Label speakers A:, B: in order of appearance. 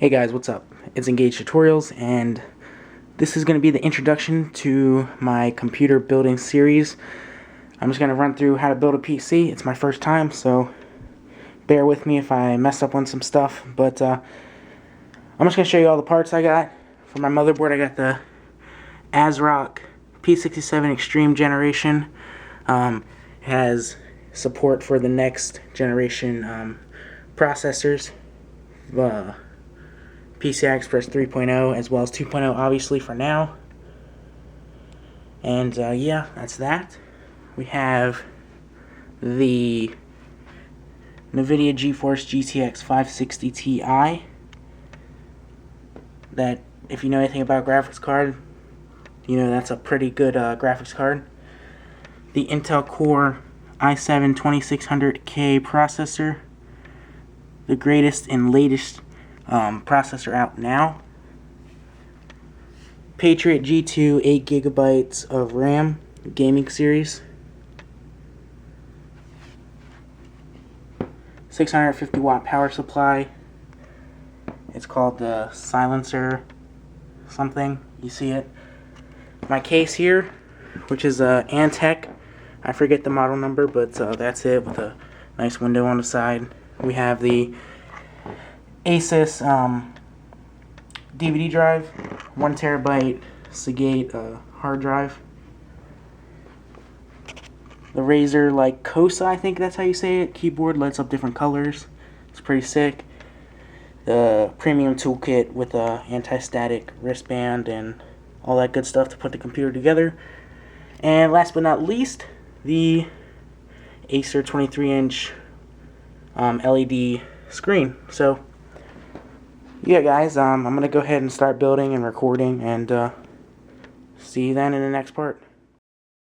A: Hey guys, what's up? It's Engage Tutorials, and this is going to be the introduction to my computer building series. I'm just going to run through how to build a PC. It's my first time, so bear with me if I mess up on some stuff. But I'm just going to show you all the parts I got. For my motherboard, I got the ASRock P67 Extreme Generation. It has support for the next generation processors. PCI Express 3.0 as well as 2.0 obviously for now. And yeah, that's that. We have the NVIDIA GeForce GTX 560 Ti. That, if you know anything about graphics card, you know that's a pretty good graphics card. The Intel Core i7-2600K processor, the greatest and latest processor out now. Patriot G2 8GB of RAM gaming series. 650 watt power supply. It's called the silencer something. You see it. My case here, which is Antec. I forget the model number, but that's it, with a nice window on the side. We have the Asus DVD drive, 1TB Seagate hard drive. The Razer Kosa, I think that's how you say it, keyboard, lights up different colors. It's pretty sick. The premium toolkit with a anti-static wristband and all that good stuff to put the computer together. And last but not least, the Acer 23-inch LED screen. So yeah guys, I'm gonna go ahead and start building and recording, and see you then in the next part.